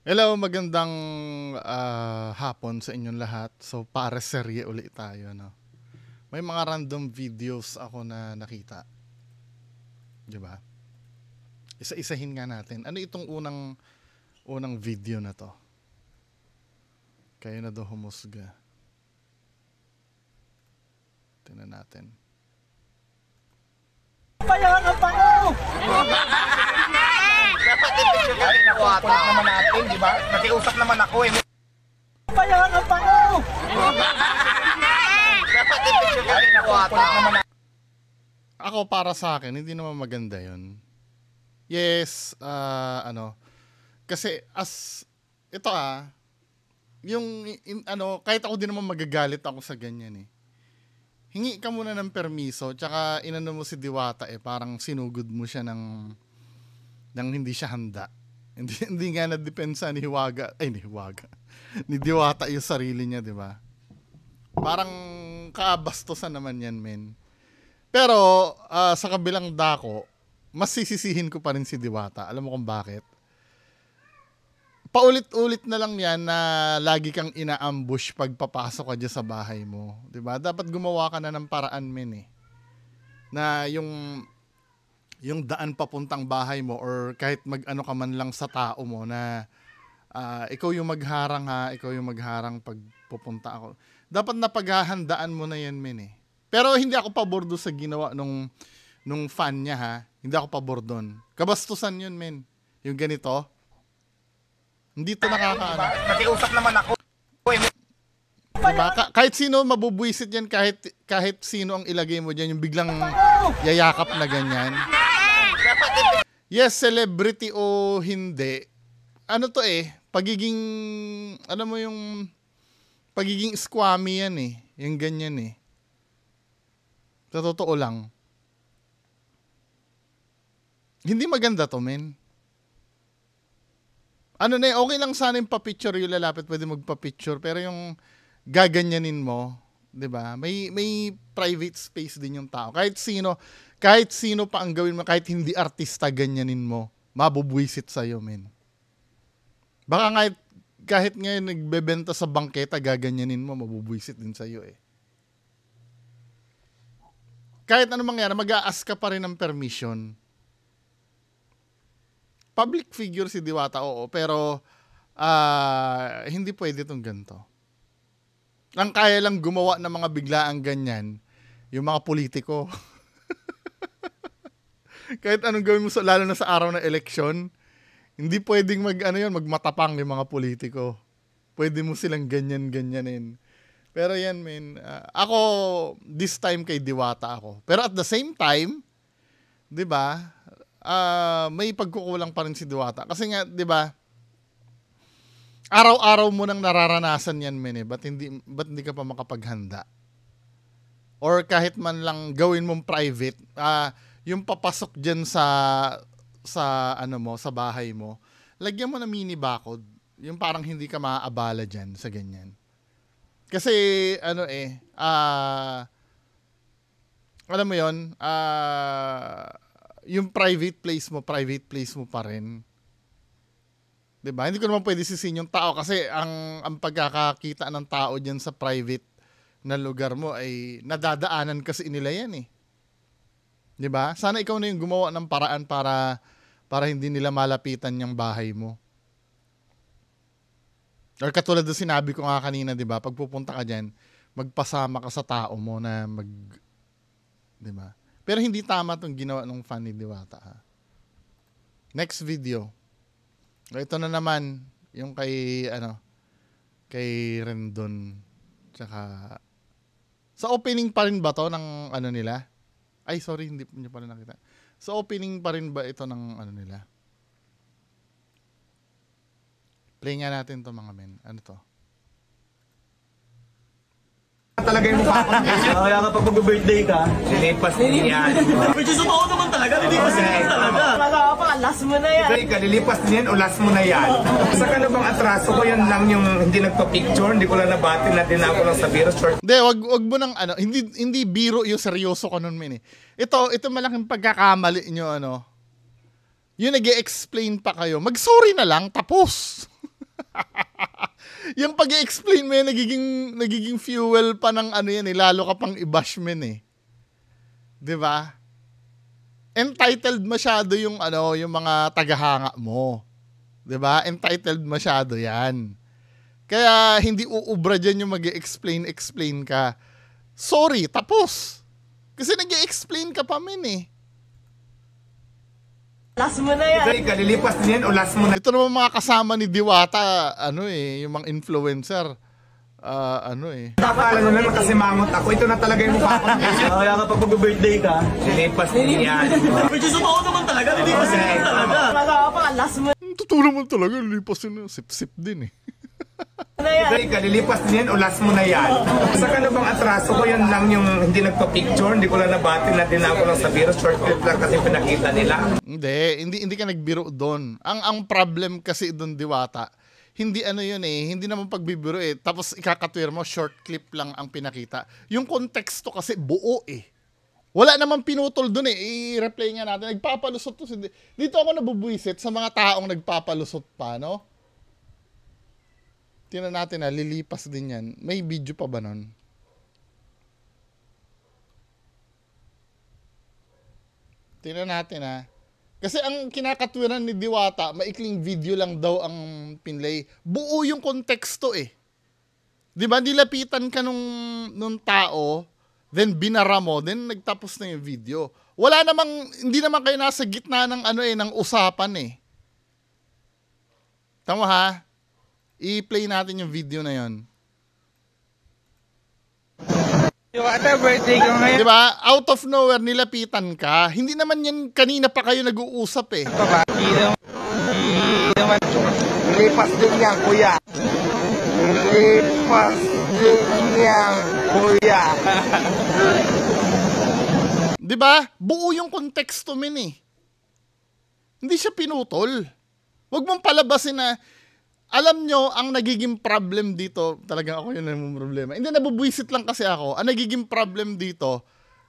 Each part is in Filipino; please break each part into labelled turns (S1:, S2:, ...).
S1: Hello, magandang hapon sa inyong lahat. So, para serye ulit tayo, no? May mga random videos ako na nakita. Di ba? Isa-isahin nga natin. Ano itong unang video na to? Kayo na daw humusga. Tingnan natin.
S2: Payahan ang pao!
S3: Dapat i-picture ka rin ako ata naman natin, di ba? Nakiusap naman ako eh.
S2: Payahan ang pao!
S3: Dapat i-picture ka rin ako ata naman natin.
S1: Ako, para sa akin, hindi naman maganda yun. Yes, kasi ito kahit ako din naman magagalit ako sa ganyan eh. Hingi ka muna ng permiso, tsaka inano mo si Diwata parang sinugod mo siya ng hindi siya handa. Hindi nga na-depensa ni Diwata yung sarili niya, di ba? Parang kaabastosan naman yan, men. Pero sa kabilang dako, mas sisisihin ko pa rin si Diwata. Alam mo kung bakit? Paulit-ulit na lang yan na lagi kang ina-ambush pag papasok ka dyan sa bahay mo. Diba? Dapat gumawa ka na ng paraan, men eh. Na yung daan papuntang bahay mo or kahit mag-ano ka man lang sa tao mo na ikaw yung magharang ikaw yung magharang pag pupunta ako. Dapat napaghahandaan mo na yan, men eh. Pero hindi ako pabor doon sa ginawa nung fan niya Hindi ako pabor doon. Kabastusan yun, men. Yung ganito. Hindi to nakakaano.
S3: Nakiusap naman ako eh.
S1: Diba? Kahit sino mabubwisit yan, kahit sino ang ilagay mo dyan, yung biglang yayakap na ganyan. Yes, celebrity o hindi. Ano to pagiging, alam mo yung, pagiging squammy yan yung ganyan Sa totoo lang. Hindi maganda to, men. Okay lang sana yung pa-picture, yung lalapit pwede magpa-picture, pero yung gaganyanin mo, 'di ba? May private space din yung tao. Kahit sino pa ang gawin mo, kahit hindi artista ganyanin mo, mabubwisit sa iyo, men. Baka kahit ngayon nagbebenta sa bangketa, gaganyanin mo, mabubwisit din sa iyo Kahit ano mangyari, mag-a-ask ka pa rin ng permission. Public figure si Diwata, oo, pero hindi pwede itong ganito. Ang kaya lang gumawa ng mga biglaang ganyan, yung mga politiko. Kahit anong gawin mo, lalo na sa araw ng eleksyon, hindi pwedeng magmatapang yung mga politiko. Pwede mo silang ganyan-ganyanin. Pero yan, men, ako, this time kay Diwata ako. Pero at the same time, di ba, may pagkukulang pa rin si Diwata. Kasi nga, di ba, araw-araw mo nang nararanasan yan, men ba't hindi ka pa makapaghanda? Or kahit man lang gawin mong private, yung papasok dyan sa bahay mo, lagyan mo na mini bakod. Yung parang hindi ka maaabala dyan sa ganyan. Kasi, alam mo yun, yung private place mo pa rin. 'Di ba? Hindi ko naman pwede sisihin yung tao kasi ang pagkakakita ng tao diyan sa private na lugar mo ay nadadaanan kasi nila yan 'Di ba? Sana ikaw na yung gumawa ng paraan para hindi nila malapitan yung bahay mo. Or katulad ng sinabi ko nga kanina, 'di ba? Pag pupunta ka diyan, magpasama ka sa tao mo na 'di ba? Pero hindi tama itong ginawa ng fan ni Diwata. Next video. Ito na naman, yung kay Rendon. Tsaka, sa opening pa rin ba to ng nila? Ay, sorry, hindi nyo pa rin nakita. Sa opening pa rin ba ito ng nila? Play nga natin to mga men. Ano to?
S3: Talaga yung mukha ko.
S2: Kaya kapag mag-birthday ka,
S3: Lilipas din yan.
S2: which is totoo naman talaga, hindi pa sila talaga. Wala pa, last mo na yan.
S3: Ikaw, lilipas din yan o last mo na yan. Sa ka na bang atraso ko, yun lang yung hindi nagpa-picture, hindi ko lang nabati na din ako lang sa biro. Short.
S1: Hindi, wag mo nang hindi biro yung seryoso ko nun, men Ito malaking pagkakamali nyo, Yung nag-e-explain pa kayo, mag-sorry na lang, tapos. Yung pag-i-explain mo yan, nagiging fuel pa ng ano yan eh, lalo ka pang i-bash men eh. 'Di ba? Entitled masyado yung ano, yung mga tagahanga mo. 'Di ba? Entitled masyado 'yan. Kaya hindi uubra diyan yung mag-i-explain ka. Sorry, tapos. Kasi nag-i-explain ka pa men eh.
S2: Last mo na yan.
S3: Ikaw, lilipas din yan o last mo na.
S1: Ito naman mga kasama ni Diwata, ano eh, yung mga influencer. Ano eh.
S3: Akala nyo naman kasi mangot ako. Ito na talaga yung mukha ko.
S2: Kaya kapag mag-birthday ka,
S3: Lilipas din yan.
S2: medyo totoo naman talaga. Hindi kasi talaga. Talaga pa, last mo
S1: Totoo naman talaga, lipas yun. Sip-sip din eh.
S2: na yan.
S3: Ikaw, lilipas din yan o last mo na yan. Sa ka na bang atraso ko, yun lang yung hindi nagpa-picture. Hindi ko lang nabati na din ako lang sa virus. Short clip lang kasi pinakita nila.
S1: Hindi ka nagbiro doon. Ang problem kasi doon, Diwata, hindi ano yun eh, hindi naman pagbibiro eh. Tapos ikakatwir mo, short clip lang ang pinakita. Yung konteksto kasi buo eh. Wala naman pinutol doon eh. I-replay nga natin. Nagpapalusot to. Dito ako nabubwisit sa mga taong nagpapalusot pa, no? Tingnan natin na, lilipas din yan. May video pa ba nun? Tingnan natin ha. Kasi ang kinakatwiran ni Diwata, maikling video lang daw ang pinlay. Buo yung konteksto eh. Di ba? Nilapitan ka nung tao, then binara mo, then nagtapos na yung video. Wala namang, hindi naman kayo nasa gitna ng ano ng usapan eh. Tama ha? I-play natin yung video na yon.
S3: Ate, birthday ko ngayon.
S1: Di ba? Out of nowhere, nilapitan ka. Hindi naman yan, kanina pa kayo nag-uusap eh.
S3: Lilipas din yan, kuya. Lilipas din yan, kuya.
S1: Di ba? Buo yung konteksto men eh. Hindi siya pinutol. Huwag mong palabasin na, alam nyo, ang nagiging problem dito, talagang ako yun ang problema. Hindi, nabubwisit lang kasi ako. Ang nagiging problem dito,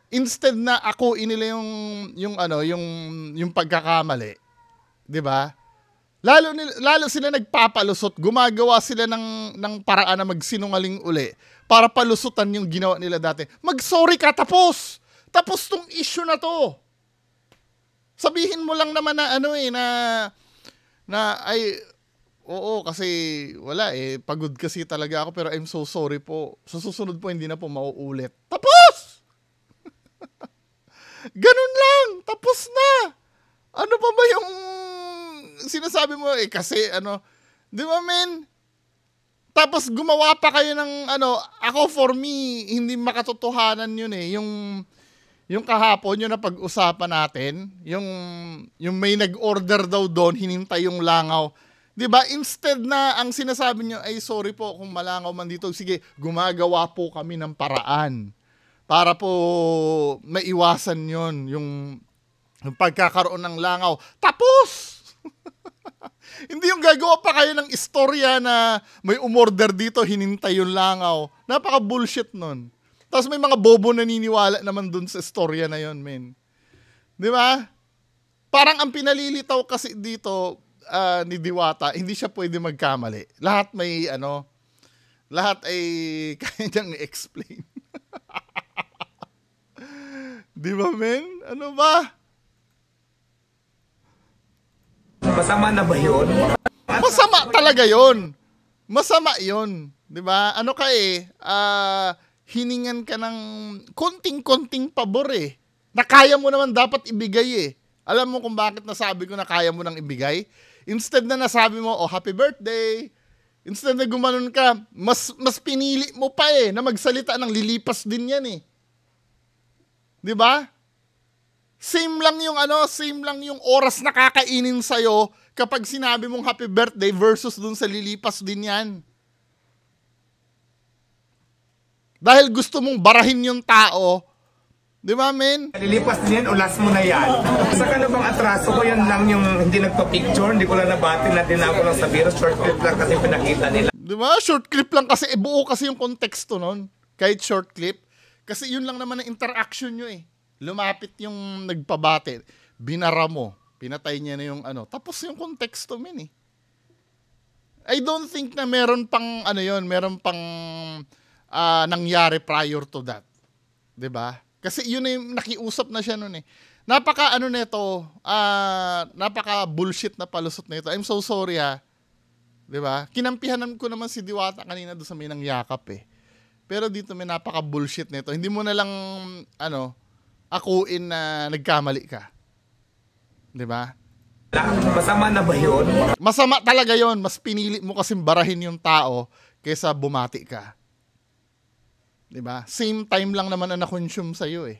S1: instead na ako inila yung pagkakamali, 'di ba? Lalo sila nagpapalusot, gumagawa sila ng paraan na magsinungaling uli para palusutan yung ginawa nila dati. Mag-sorry ka, tapos. Tapos tong issue na to. Sabihin mo lang naman na ay oo, kasi wala eh. Pagod kasi talaga ako pero I'm so sorry po. Sa susunod po hindi na po mauulit. Tapos! Ganun lang. Tapos na. Ano pa ba yung sinasabi mo eh? Kasi di ba men? Tapos gumawa pa kayo ng ako for me, hindi makatotohanan yun eh. Yung kahapon, yung napag-usapan natin, yung may nag-order daw doon, hinintay yung langaw. Diba? Instead na ang sinasabi nyo, ay sorry po kung malangaw man dito. Sige, gumagawa po kami ng paraan para po maiwasan yon yung pagkakaroon ng langaw. Tapos! Hindi yung gagawa pa kayo ng istorya na may umorder dito, hinintay yung langaw. Napaka-bullshit nun. Tapos may mga bobo naniniwala naman dun sa istorya na yon, men. Diba? Parang ang pinalilitaw kasi dito, ni Diwata, hindi siya pwede magkamali. Lahat ay kaya niyang i-explain. Di ba, men? Ano ba?
S3: Masama na ba yun?
S1: Masama talaga yun. Masama yun. Di ba? Ano ka eh, hiningan ka ng konting-konting pabor eh. Na kaya mo naman dapat ibigay eh. Alam mo kung bakit nasabi ko na kaya mo nang ibigay? Instead na nasabi mo, oh, happy birthday. Instead na gumanon ka, mas pinili mo pa eh, na magsalita ng lilipas din yan eh. Di ba? Same lang yung oras na kakainin sa'yo kapag sinabi mong happy birthday versus dun sa lilipas din yan. Dahil gusto mong barahin yung tao, di ba, men?
S3: Lilipas din yan o last mo na yan. Sa ka na bang atraso ko, yun lang yung hindi nagpa-picture. Hindi ko lang nabati na din ako lang sa virus. Short clip lang kasi pinakita nila.
S1: Di ba? Short clip lang kasi, buo kasi yung konteksto nun. Kahit short clip. Kasi yun lang naman ang interaction nyo eh. Lumapit yung nagpabate. Binara mo. Pinatay niya na yung tapos yung konteksto, men eh. I don't think na meron pang ano yon, meron pang nangyari prior to that. 'Di ba? Kasi yun yung nakiusap na siya noon eh. Napaka ano nito, napaka bullshit na palusot nito. I'm so sorry 'Di ba? Kinampihanan ko naman si Diwata kanina doon sa may nangyakap eh. Pero dito may napaka bullshit nito. Hindi mo na lang akuin na nagkamali ka. 'Di ba?
S3: Masama na ba yun?
S1: Masama talaga yon. Mas pinili mo kasing barahin yung tao kaysa bumati ka. 'Di ba? Same time lang naman ang na-consume sa'yo eh.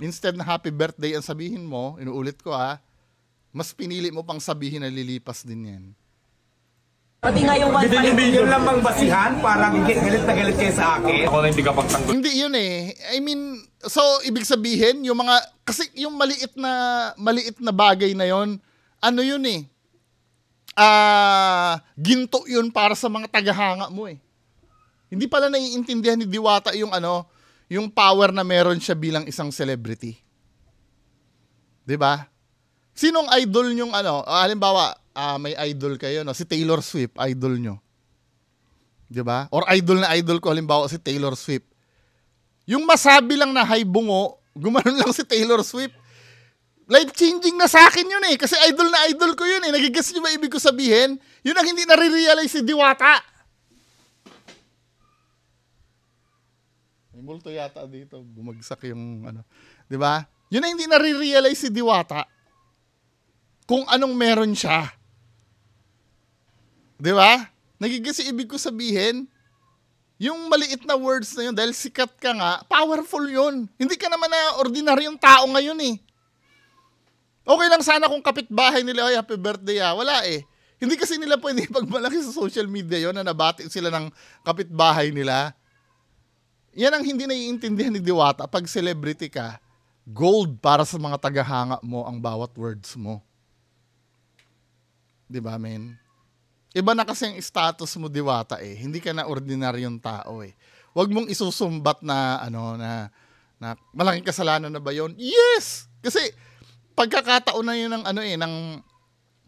S1: Instead na happy birthday ang sabihin mo, inuulit ko mas pinili mo pang sabihin na lilipas din yan.
S2: Pati nga yung 1.5
S3: Yun lang bang basihan? Parang galit na galit kayo sa akin? Ako na hindi ka pagtanggol.
S1: Hindi yun eh. I mean, so ibig sabihin, yung mga, kasi yung maliit na bagay na yon, ano yun eh, ginto yun para sa mga tagahanga mo eh. Hindi pala naiintindihan ni Diwata yung yung power na meron siya bilang isang celebrity. 'Di ba? Sinong idol yung halimbawa, may idol kayo, no? Si Taylor Swift, idol nyo. 'Di ba? Or idol na idol ko, halimbawa si Taylor Swift. Yung masabi lang na hay bungo, gumanon lang si Taylor Swift. Life-changing na sa akin yun eh. Kasi idol na idol ko yun eh. Nagigets nyo ba ibig ko sabihin? Yun ang hindi nare-realize si Diwata. May multo yata dito. Bumagsak yung Di ba? Yun ang hindi nare-realize si Diwata. Kung anong meron siya. Di ba? Nagigets ibig ko sabihin? Yung maliit na words na yun, dahil sikat ka nga, powerful yun. Hindi ka naman na ordinaryong tao ngayon eh. Okay lang sana kung kapitbahay nila, ay happy birthday Wala eh. Hindi kasi nila pwede pagmalaki sa social media yon na nabati sila ng kapitbahay nila. Yan ang hindi naiintindihan ni Diwata. Pag celebrity ka, gold para sa mga tagahanga mo ang bawat words mo. Diba, men? Iba na kasi ang status mo, Diwata eh. Hindi ka na ordinaryong tao eh. Huwag mong isusumbat na na malaking kasalanan na ba yon? Yes! Kasi pagkakataon na yun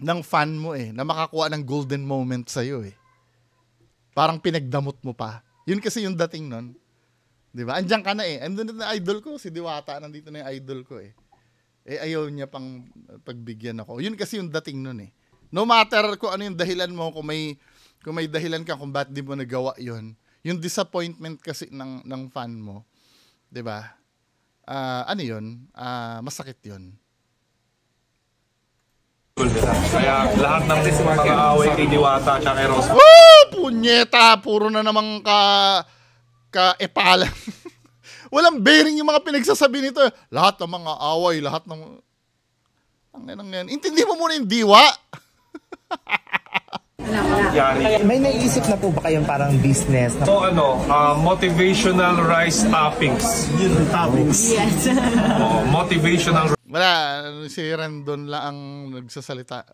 S1: ng fan mo eh, na makakuha ng golden moment sa'yo eh. Parang pinagdamot mo pa. Yun kasi yung dating nun. Diba? Andiyan ka na eh. Andun na idol ko, si Diwata, nandito na yung idol ko eh. Ayaw niya pang pagbigyan ako. Yun kasi yung dating nun eh. No matter kung ano yung dahilan mo, kung may dahilan ka kung ba't di mo nagawa yun, yung disappointment kasi ng fan mo, diba? Yun? Masakit yun.
S4: Kaya lahat ng mga away kay Diwata at kay Rose.
S1: Punyeta! Puro na namang ka-epalan. Walang bearing yung mga pinagsasabi nito. Lahat ng mga away, lahat ng... Intindi mo muna yung diwa.
S5: May naisip na po ba kayong parang business?
S4: So motivational rice toppings.
S2: Yes.
S4: Motivational.
S1: Wala, si Rendon lang ang nagsasalita.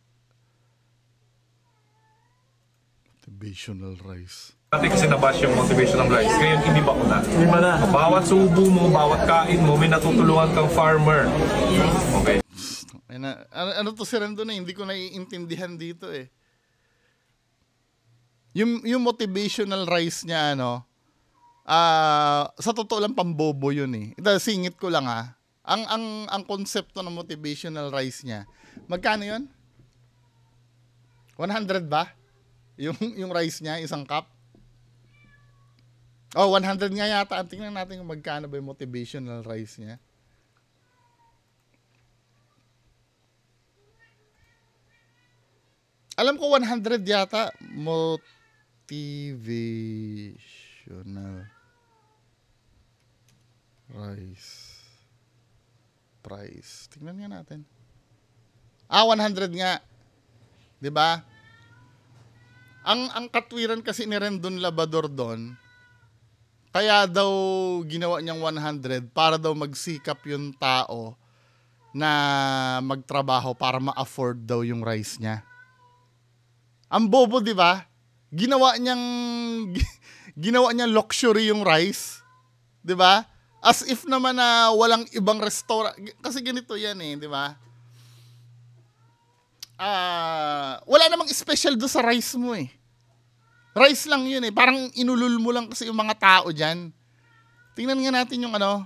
S1: Motivational rice.
S4: Dati kasi nabash yung motivational rice. Ngayon hindi ba ko na? Bawat subo mo, bawat kain mo, may natutulungan kang farmer. Okay.
S1: Ano to si Rendon eh? Hindi ko naiintindihan dito eh. Yung motivational rice niya sa totoo lang pambobo yun eh. Singit ko lang ang konsepto ng motivational rice niya. Magkano yun? 100 ba? Yung rice niya, isang cup? 100 nga yata. Tingnan natin kung magkano ba yung motivational rice niya. Alam ko 100 yata. Motivational rice. Price. Tingnan nga natin. 100 nga. 'Di ba? Ang katwiran kasi ni Rendon Labador doon, kaya daw ginawa niyang 100 para daw magsikap yung tao na magtrabaho para ma-afford daw yung rice niya. Ang bobo, 'di ba? Ginawa niyang luxury yung rice. 'Di ba? As if naman na walang ibang restaurant. Kasi ganito yan eh, di ba? wala namang special do sa rice mo eh. Rice lang yun eh. Parang inulul mo lang kasi yung mga tao dyan. Tingnan nga natin yung ano.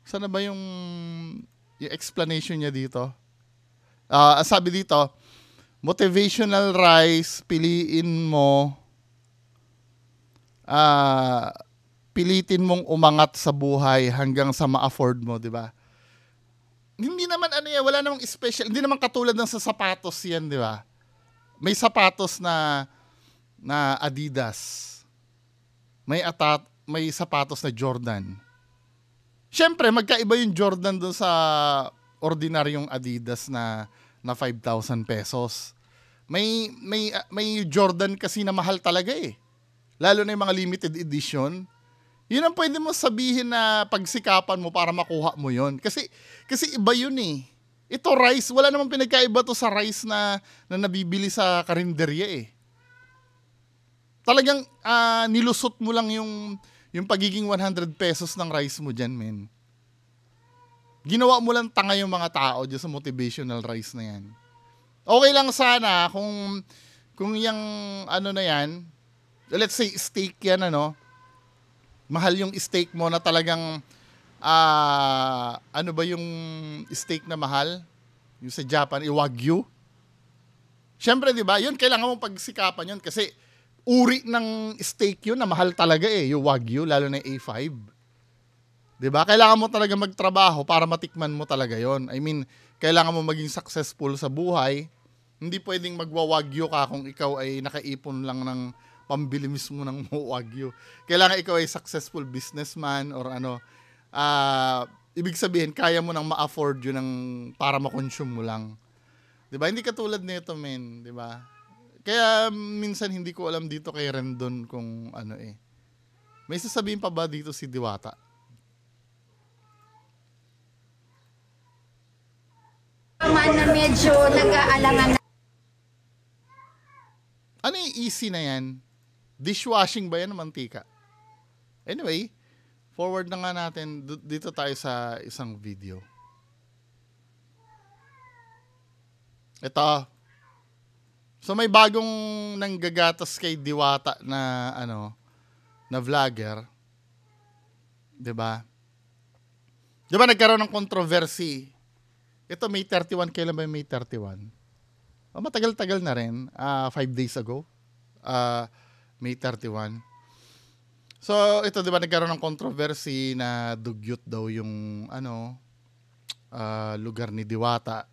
S1: Sana ba yung explanation niya dito? Sabi dito, motivational rice, piliin mo, pilitin mong umangat sa buhay hanggang sa ma-afford mo, di ba? Hindi naman ano yan, wala namang special, hindi naman katulad ng sa sapatos yan, di ba? May sapatos na Adidas. May sapatos na Jordan. Siyempre, magkaiba yung Jordan doon sa ordinaryong Adidas na 5,000 pesos. May Jordan kasi na mahal talaga eh. Lalo na yung mga limited edition. Yun ang pwede mo sabihin na pagsikapan mo para makuha mo yun. Kasi iba yun eh. Ito rice, wala namang pinagkaiba to sa rice na nabibili sa karinderya eh. Talagang nilusot mo lang yung pagiging 100 pesos ng rice mo dyan, men. Ginawa mo lang tanga yung mga tao dyan sa motivational rice na yan. Okay lang sana kung yung ano na yan, let's say steak yan, ano, mahal yung steak mo na talagang, ano ba yung steak na mahal? Yung sa Japan, Wagyu. Siyempre, di ba? Yun, kailangan mong pagsikapan yun kasi uri ng steak yun na mahal talaga eh, yung Wagyu, lalo na yung A5. Di ba? Kailangan mo talaga magtrabaho para matikman mo talaga yon. I mean, kailangan mo maging successful sa buhay. Hindi pwedeng magwa-Wagyu ka kung ikaw ay nakaipon lang ng pambili mismo ng Wagyu. Kailangan ikaw ay successful businessman or ano. Ibig sabihin, kaya mo nang ma-afford yun para ma-consume mo lang. Diba? Hindi katulad nito, men. Diba? Kaya minsan hindi ko alam dito kay Rendon kung ano eh. May sasabihin pa ba dito si Diwata?
S6: Man na medyo nag-aalangan.
S1: Ano yung easy na yan? Dishwashing ba yan o mantika? Anyway, forward na nga natin. Dito tayo sa isang video. Ito. So may bagong nanggagatas kay Diwata na na vlogger. 'Di ba? 'Di ba nagkaroon ng controversy? Ito May 31, kailan ba May 31? Matagal-tagal na rin, 5 days ago. May 31. So ito 'di ba nagkaroon ng controversy na dugyot daw yung lugar ni Diwata.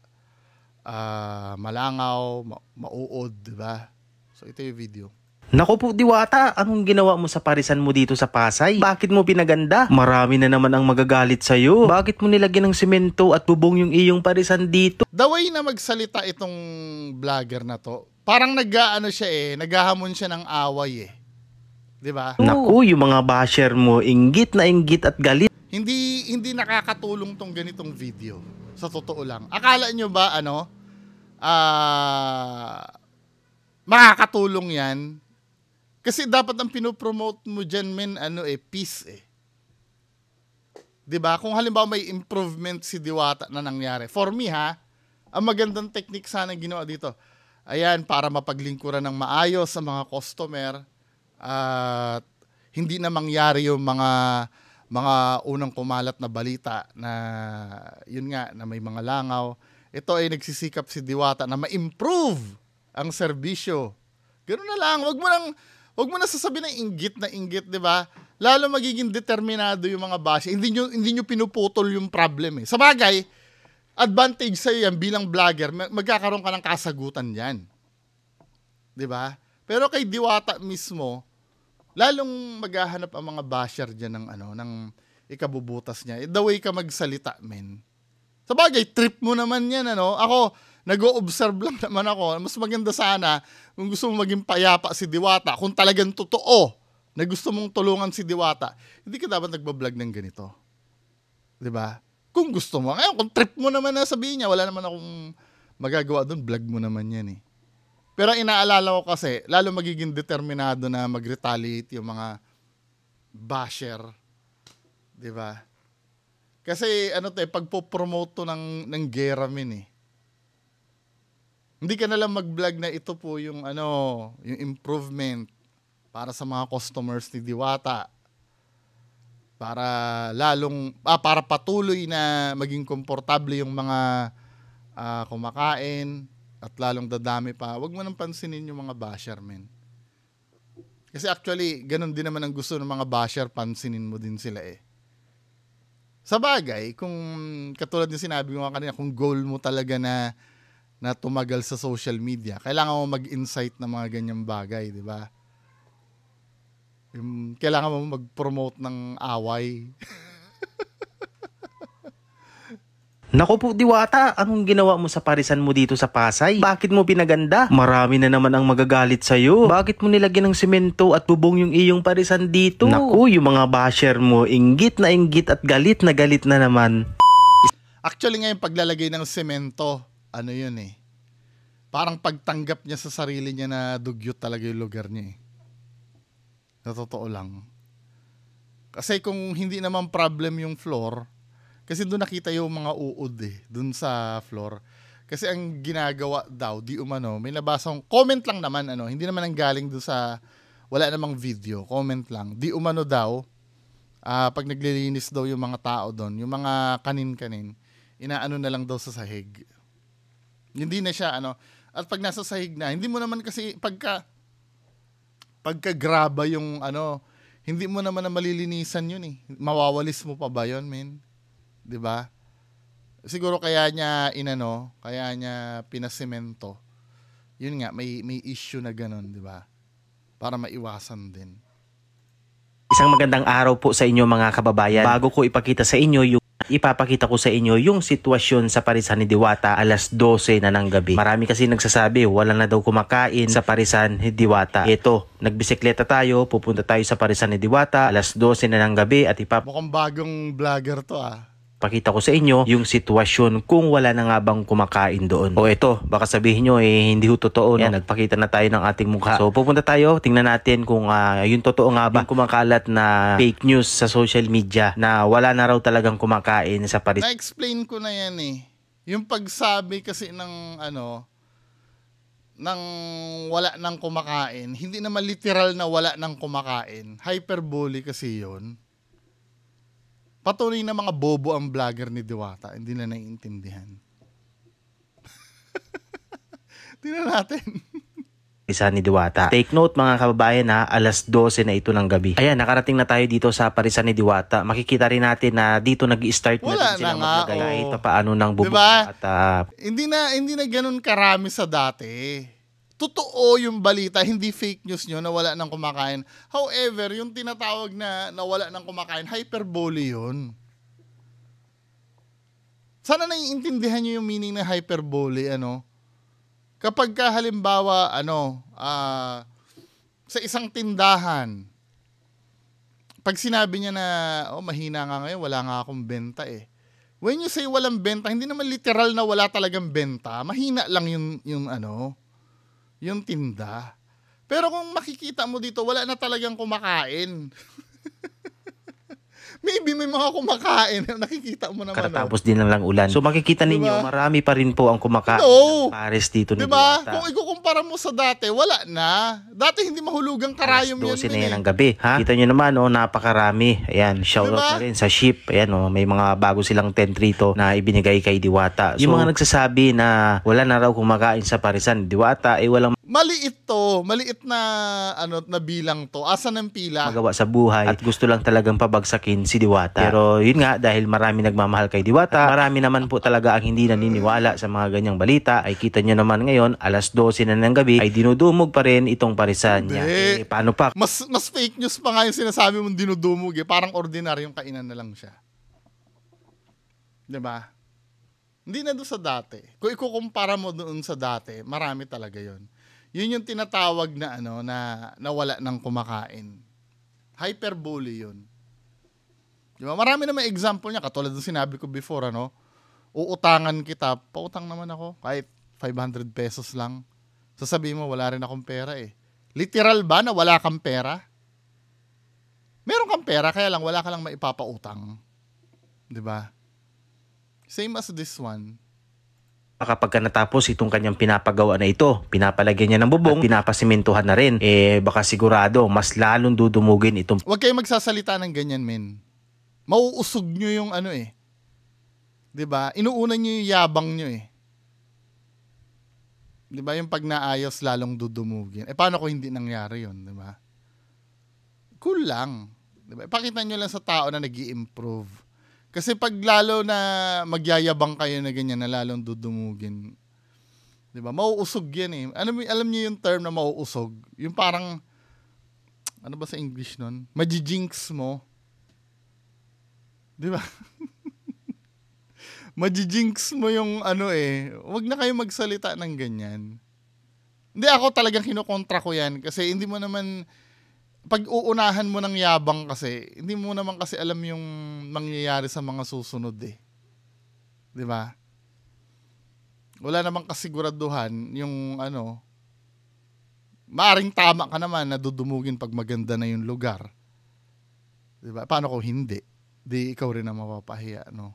S1: Malangaw, mauod, di ba? So ito yung video.
S5: Naku po Diwata, anong ginawa mo sa parisan mo dito sa Pasay? Bakit mo pinaganda? Marami na naman ang magagalit sa'yo. Bakit mo nilagyan ng semento at bubong yung iyong parisan dito?
S1: The way na magsalita itong vlogger na to, parang naghahamon siya ng away eh. Di ba?
S5: Naku, yung mga basher mo, inggit na inggit at galit.
S1: Hindi nakakatulong tong ganitong video. Sa totoo lang. Akala nyo ba makakatulong yan? Kasi dapat ang pinopromote mo dyan, men, peace eh. 'Di ba? Kung halimbawa may improvement si Diwata na nangyari. For me ang magandang technique sana ginawa dito. Ayan, para mapaglingkuran ng maayos sa mga customer at hindi na mangyari yung mga unang kumalat na balita na yun nga, na may mga langaw. Ito ay nagsisikap si Diwata na ma-improve ang serbisyo. Ganoon na lang, wag mo na sasabihin na inggit, 'di ba? Lalo magiging determinado yung mga basher. Hindi nyo pinuputol yung problem eh. Sa bagay, advantage sa yan bilang vlogger, magkakaroon ka ng kasagutan diyan. 'Di ba? Pero kay Diwata mismo, lalong maghahanap ang mga basher diyan ng ikabubutas niya. The way ka magsalita, men. Sa bagay, trip mo naman yan, Ako, nag-o-observe lang naman ako. Mas maganda sana kung gusto mong maging payapa si Diwata, kung talagang totoo na gusto mong tulungan si Diwata, hindi ka dapat nagbablog ng ganito. 'Di ba? Kung gusto mo. Ngayon, kung trip mo naman na sabihin niya, wala naman akong magagawa doon, vlog mo naman yan eh. Pero inaalala ko kasi, lalo magiging determinado na mag-retaliate yung mga basher. 'Di ba? Kasi ano to pagpo-promote to ng gera min eh. Hindi ka na lang mag-vlog na ito po yung yung improvement para sa mga customers ni Diwata. Para para patuloy na maging komportable yung mga kumakain at lalong dadami pa. Huwag mo nang pansinin yung mga basher, men. Kasi actually, ganun din naman ang gusto ng mga basher, pansinin mo din sila eh. Sa bagay, kung katulad ng sinabi ko kanina, kung goal mo talaga na tumagal sa social media, kailangan mo mag-insight ng mga ganyang bagay, di ba? Kailangan mo mag-promote ng away.
S5: Naku po Diwata, anong ginawa mo sa parisan mo dito sa Pasay? Bakit mo pinaganda? Marami na naman ang magagalit sa'yo. Bakit mo nilagyan ng semento at bubong yung iyong parisan dito? Naku, yung mga basher mo, inggit at galit na naman.
S1: Actually ngayon paglalagay ng semento, ano yun eh. Parang pagtanggap niya sa sarili niya na dugyot talaga yung lugar niya eh. Sa totoo lang. Kasi kung hindi naman problem yung floor, kasi doon nakita yung mga uod eh, doon sa floor. Kasi ang ginagawa daw, di umano, may nabasang comment lang naman, hindi naman ang galing doon sa, wala namang video, comment lang. Di umano daw, pag naglilinis daw yung mga tao doon, yung mga kanin-kanin, inaano na lang daw sa sahig. Hindi na siya, at pag nasa sahig na, hindi mo naman kasi, pagka-graba yung, hindi mo naman na malilinisan yun eh. Mawawalis mo pa ba yun, men? 'Di ba? Siguro kaya niya kaya niya pinasemento. Yun nga, may issue na ganun, 'di ba? Para maiwasan din.
S5: Isang magandang araw po sa inyo mga kababayan. Bago ko ipakita sa inyo ipapakita ko sa inyo yung sitwasyon sa parisan ni Diwata alas 12 na ng gabi. Marami kasi nagsasabi wala na daw kumakain sa parisan ni Diwata. Ito, nagbisikleta tayo, pupunta tayo sa parisan ni Diwata alas 12 na ng gabi at
S1: Mukhang bagong vlogger to
S5: pakita ko sa inyo yung sitwasyon kung wala na nga bang kumakain doon. O ito, baka sabihin nyo hindi ho totoo. Yan, nagpakita na tayo ng ating mukha. So pupunta tayo, tingnan natin kung yung totoo nga ba yung kumakalat na fake news sa social media na wala na raw talagang kumakain sa Paris.
S1: Na-explain ko na yan eh. Yung pagsabi kasi ng ng wala nang kumakain, hindi naman literal na wala nang kumakain. Hyperbole kasi yun. Patuloy na mga bobo ang vlogger ni Diwata. Hindi na naiintindihan. Tingnan natin.
S5: Isa ni Diwata. Take note mga kababayan alas 12 na ito ng gabi. Ayan, nakarating na tayo dito sa parisan ni Diwata. Makikita rin natin na dito nag-i-start na din sila maglagay kahit paano ng bubong.
S1: Diba?
S5: At
S1: hindi na ganun karami sa dati. Totoo yung balita, hindi fake news nyo na wala nang kumakain. However, yung tinatawag na wala nang kumakain, hyperbole yun. Sana naiintindihan nyo yung meaning ng hyperbole, Kapag halimbawa, sa isang tindahan, pag sinabi niya na, mahina nga ngayon, wala nga akong benta eh. When you say walang benta, hindi naman literal na wala talagang benta. Mahina lang yung tinda. Pero kung makikita mo dito, wala na talagang kumakain. Maybe may mga kumakain. Nakikita mo naman.
S5: Katatapos din lang ulan. So makikita ninyo, marami pa rin po ang kumakain ng pares dito ni
S1: Diwata.
S5: Diwata.
S1: Kung ikukumpara mo sa dati, wala na. Dati hindi mahulugang karayom yan.
S5: 12 na yan ang gabi. Kita nyo naman, napakarami. Ayan, shoutout na rin sa ship. Ayan, may mga bago silang tent rito na ibinigay kay Diwata. So, yung mga nagsasabi na wala na raw kumakain sa parisan ni Diwata, walang
S1: maliit to. Maliit na na bilang to. Asan ang pila?
S5: magawa sa buhay at gusto lang talagang pabagsakin si Diwata. Pero yun nga, dahil marami nagmamahal kay Diwata, marami naman po talaga ang hindi naniniwala sa mga ganyang balita. Ay kita nyo naman ngayon, alas 12 na ng gabi, ay dinudumog pa rin itong parisan niya. Paano pa?
S1: Mas fake news pa nga yung sinasabi mong dinudumog eh. Parang ordinaryong kainan na lang siya. Diba? Hindi na doon sa dati. Kung ikukumpara mo doon sa dati, marami talaga yon. Yun yung tinatawag na na wala nang kumakain. Hyperbole yun. Diba? Marami naman example niya. Katulad ng sinabi ko before, uutangan kita. Pautang naman ako. Kahit 500 pesos lang. Sasabihin mo, wala rin akong pera eh. Literal ba na wala kang pera? Meron kang pera, kaya lang wala ka lang maipapautang. 'Di ba? Same as this one.
S5: Kapag natapos itong kanyang pinapagawa na ito, pinapalagyan niya ng bubong, pinapasimentohan na rin, baka sigurado mas lalong dudumugin itong...
S1: Huwag kayong magsasalita ng ganyan, men. Mauusog nyo yung ano eh. 'Di ba? Inuuna nyo yung yabang nyo eh. 'Di ba? Yung pag naayos lalong dudumugin. Paano kung hindi nangyari yun, 'di ba? Cool lang. 'Di ba? Ipakita nyo lang sa tao na nag-i-improve. Kasi pag lalo na magyayabang kayo na ganyan na lalong dudumugin, 'di ba? Mauusog 'yan eh. Alam niyo yung term na mauusog? Yung parang ano ba sa English nun? Maji-jinx mo. 'Di ba? Maji-jinx mo yung ano eh. Huwag na kayo magsalita ng ganyan. Hindi, ako talagang kinokontra ko 'yan kasi hindi mo naman pag uunahan mo ng yabang kasi, hindi mo naman kasi alam yung mangyayari sa mga susunod eh. 'Di ba? Wala namang kasiguraduhan yung ano, maaring tama ka naman na dudumugin pag maganda na yung lugar. 'Di ba? Paano kung hindi? Di ikaw rin ang mapapahiya, no?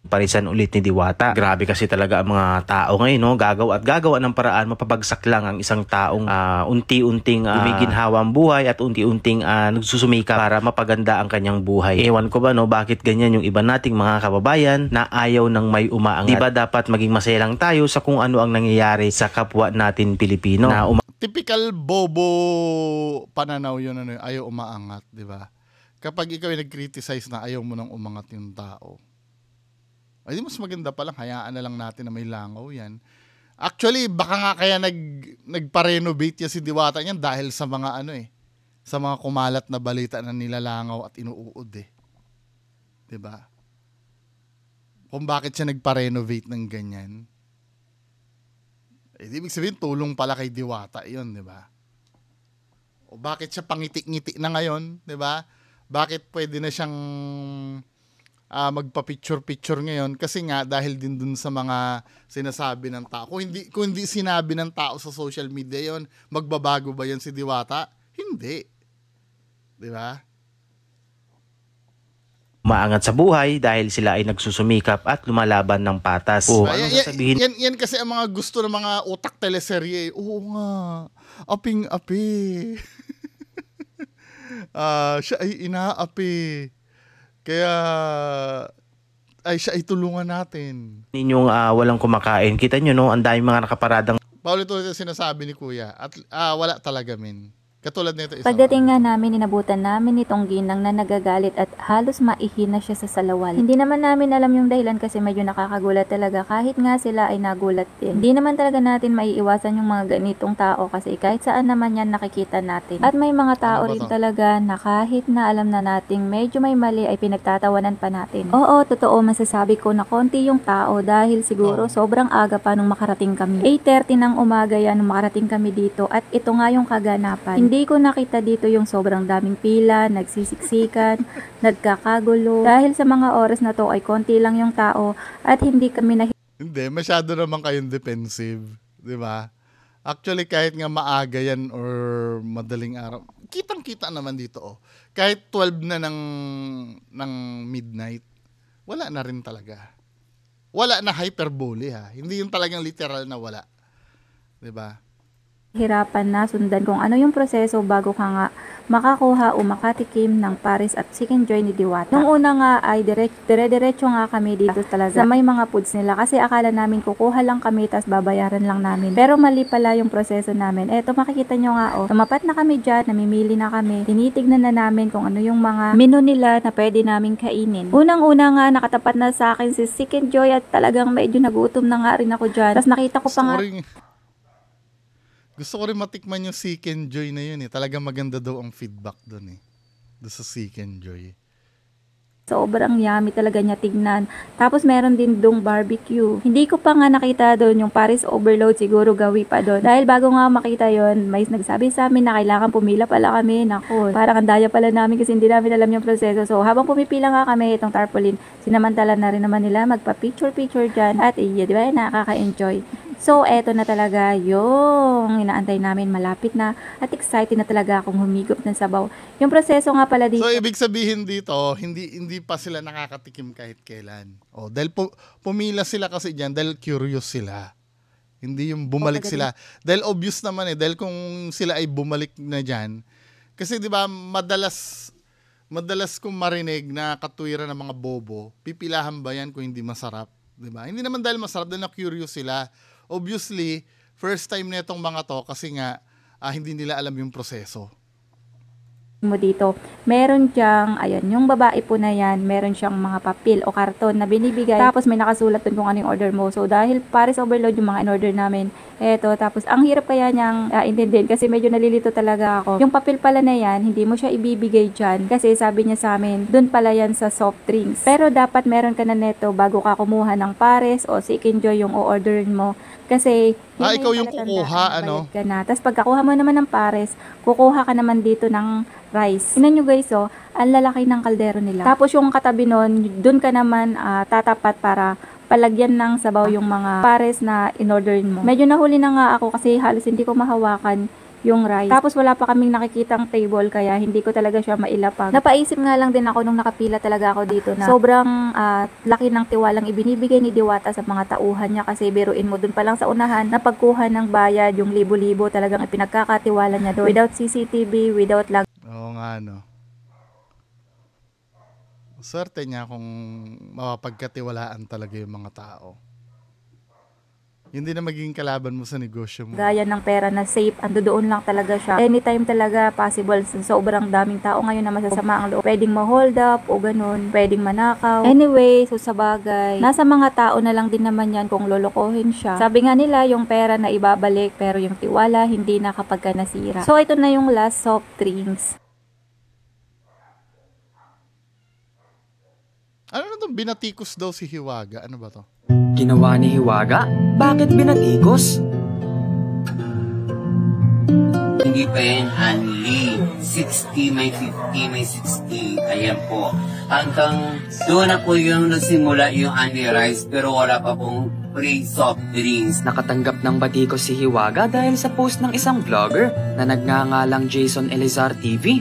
S5: Parisan ulit ni Diwata. Grabe kasi talaga ang mga tao ngayon, no? Gagawa ng paraan, mapabagsak lang ang isang taong unti-unting gumiginhawa ang buhay at unti-unting nagsusumika para mapaganda ang kanyang buhay. Ewan ko ba, no? Bakit ganyan yung iba nating mga kababayan na ayaw ng may umaangat? Diba dapat maging masaya lang tayo sa kung ano ang nangyayari sa kapwa natin Pilipino? Na
S1: Typical bobo pananaw yun, ano, ayaw umaangat, di ba? Kapag ikaw ay nag-criticize na ayaw mo nang umangat yung tao, ay di mas maganda pa lang, hayaan na lang natin na may langaw yan. Actually, baka nga kaya nagpa-renovate yan si Diwata niyan dahil sa mga ano eh, sa mga kumalat na balita na nilalangaw at inuuod eh. 'Di ba? Kung bakit siya nagpa-renovate ng ganyan. Ibig sabihin tulong pala kay Diwata 'yon, 'di ba? O bakit siya pangiti-ngiti na ngayon, 'di ba? Bakit pwede na siyang magpa-picture-picture ngayon? Kasi nga dahil din dun sa mga sinasabi ng tao. Kung hindi sinabi ng tao sa social media yon, magbabago ba yan si Diwata? Hindi. 'Di ba?
S5: Maangat sa buhay dahil sila ay nagsusumikap at lumalaban ng patas. Ano sasabihin?
S1: Yan kasi ang mga gusto ng mga utak teleserye. Oo nga. Aping-api. Siya ay inaapi. Kaya ay siya ay tulungan natin.
S5: Ninyong walang kumakain. Kita nyo, no? Ang daming mga nakaparadang
S1: Paulit-ulit sinasabi ni Kuya. At wala talaga, men. Katulad nito isa.
S7: Pagdating nga namin, inabutan namin itong ginang na nagagalit at halos maihina siya sa salawal. Hindi naman namin alam yung dahilan kasi medyo nakakagulat talaga kahit nga sila ay nagulat din. Hindi naman talaga natin maiiwasan yung mga ganitong tao kasi kahit saan naman yan nakikita natin. At may mga tao rin talaga na kahit na alam na nating medyo may mali ay pinagtatawanan pa natin. Oo, totoo, masasabi ko na konti yung tao dahil siguro sobrang aga pa nung makarating kami. 8:30 ng umaga yan nung makarating kami dito at ito nga yung kaganapan. Hindi ko nakita dito yung sobrang daming pila, nagsisiksikan, nagkakagulo. Dahil sa mga oras na to ay konti lang yung tao at hindi kami
S1: Hindi, masyado naman kayong defensive. 'Di ba? Actually, kahit nga maaga yan or madaling araw, kitang-kita naman dito. Oh. Kahit 12 na ng midnight, wala na rin talaga. Wala na hyperbole ha. Hindi yung talagang literal na wala. 'Di ba?
S7: hirapan na sundan kung ano yung proseso bago ka nga makakuha o makatikim ng Paris at Chicken Joy ni Diwata. Nung una nga ay dire-diretso nga kami dito talaga sa may mga foods nila kasi akala namin kukuha lang kami tas babayaran lang namin. Pero mali pala yung proseso namin. Eto makikita nyo nga tumapat na kami dyan, namimili na kami, tinitignan na namin kung ano yung mga menu nila na pwede namin kainin. Unang-una nga nakatapat na sa akin si Chicken Joy at talagang medyo nagutom na nga rin ako dyan. Tas nakita ko pa nga
S1: gusto ko rin matikman yung Chicken Joy na yun eh. Talagang maganda daw ang feedback doon eh. Doon sa Chicken Joy.
S7: Sobrang yummy talaga niya tignan. Tapos meron din dong barbecue. Hindi ko pa nga nakita doon yung Paris Overload, siguro gawi pa doon. Dahil bago nga makita yon, may nagsabi sa amin na kailangan pumila pala kami. Nako, parang ang daya pala namin kasi hindi namin alam yung proseso. So habang pumipila nga kami itong tarpaulin, sinamantala na rin naman nila magpa-picture-picture dyan. At di ba, nakaka-enjoy. So, eto na talaga yung inaantay namin, malapit na at excited na talaga akong humigop ng sabaw. Yung proseso nga pala dito.
S1: So, ibig sabihin dito, hindi pa sila nakakatikim kahit kailan. Dahil pumila sila kasi dyan dahil curious sila. Hindi yung bumalik sila. Dahil obvious naman dahil kung sila ay bumalik na dyan, kasi di ba madalas kong marinig na katwiran ng mga bobo, pipilahan ba yan kung hindi masarap? Di ba? Hindi naman dahil masarap, dahil na-curious sila. Obviously, first time na itong mga to kasi nga hindi nila alam yung proseso.
S7: Mo dito, meron siyang, ayan, yung babae po na yan, meron siyang mga papel o karton na binibigay. Tapos may nakasulat dun kung ano yung order mo. So, dahil Paris Overload yung mga in-order namin, eto, tapos ang hirap kaya niyang intindihin kasi medyo nalilito talaga ako. Yung papel pala na yan, hindi mo siya ibibigay dyan kasi sabi niya sa amin, dun pala yan sa soft drinks. Pero dapat meron ka na neto bago ka kumuha ng Paris o Seek Enjoy yung o-orderin mo. Kasi,
S1: ikaw yung kukuha, ano?
S7: Tapos pagkakuha mo naman ng Paris, kukuha ka naman dito ng rice. Tingnan nyo guys, ang lalaki ng kaldero nila. Tapos yung katabi nun, dun ka naman tatapat para palagyan ng sabaw yung mga Pares na in-orderin mo. Medyo nahuli na nga ako kasi halos hindi ko mahawakan yung rice. Tapos wala pa kaming nakikitang table kaya hindi ko talaga siya mailapag. Napaisip nga lang din ako nung nakapila talaga ako dito na sobrang laki ng tiwalang ibinibigay ni Diwata sa mga tauhan niya kasi biruin mo dun pa lang sa unahan na pagkuha ng bayad, yung libo-libo talagang ipinagkakatiwala niya doon. Without CCTV, without lag.
S1: Oo nga, no. Swerte niya kung mapapagkatiwalaan talaga yung mga tao. Hindi na magiging kalaban mo sa negosyo mo.
S7: Gaya ng pera na safe, ando doon lang talaga siya. Anytime talaga possible, sobrang daming tao ngayon na masasama ang loob. Pwedeng ma-hold up o ganun, pwedeng manakaw. Anyway, so sa bagay, nasa mga tao na lang din naman yan kung lolokohin siya. Sabi nga nila, yung pera na ibabalik, pero yung tiwala, hindi na kapag ka nasira. So ito na yung last soft drinks.
S1: Ano na itong binatikos daw si Hiwaga? Ano ba to?
S8: Ginawa ni Hiwaga? Bakit binatikos?
S9: Hindi pa yan only 60, may 50, may 60. Ayan po. Hanggang doon na po yung nagsimula yung honey rice pero wala pa pong free soft drinks.
S8: Nakatanggap ng batikos si Hiwaga dahil sa post ng isang vlogger na nagngangalang Jason Elizar TV.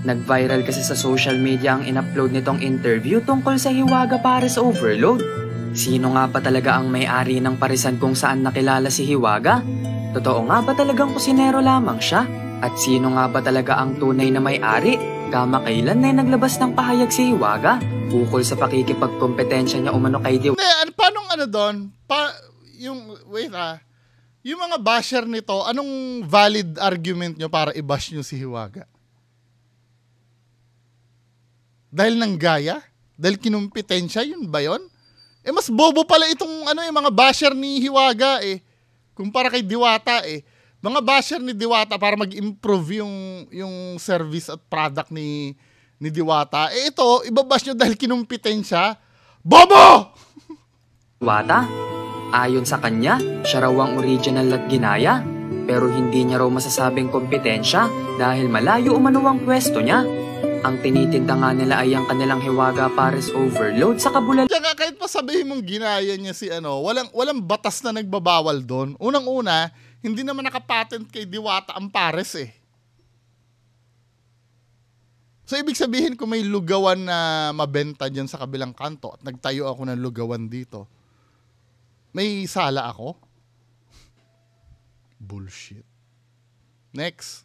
S8: Nag-viral kasi sa social media ang in-upload nitong interview tungkol sa Hiwaga Paris Overload. Sino nga ba talaga ang may-ari ng parisan kung saan nakilala si Hiwaga? Totoo nga ba talagang kusinero lamang siya? At sino nga ba talaga ang tunay na may-ari? Kamakailan na naglabas ng pahayag si Hiwaga ukol sa pakikipagkompetensya niya umano kay Diwata.
S1: Paano ano doon? Yung mga basher nito, anong valid argument nyo para i-bash nyo si Hiwaga? Dahil nang gaya? Dahil kinumpetensya? Yun ba yun? Mas bobo pala itong yung mga basher ni Hiwaga kumpara kay Diwata Mga basher ni Diwata para mag-improve yung service at product ni Diwata. Ito, ibabash nyo dahil kinumpetensya. Bobo!
S8: Diwata? Ayon sa kanya, siya raw ang original at ginaya. Pero hindi niya raw masasabing kompetensya dahil malayo umano ang pwesto niya. Ang tinitinda nga nila ay ang kanilang Hiwaga Paris Overload sa Kabulalan.
S1: Kaya kahit pa sabihin mong ginaya niya si walang batas na nagbabawal doon. Unang-una, hindi naman nakapatent kay Diwata ang Paris So ibig sabihin kung may lugawan na mabenta dyan sa kabilang kanto at nagtayo ako ng lugawan dito, may sala ako? Bullshit. Next.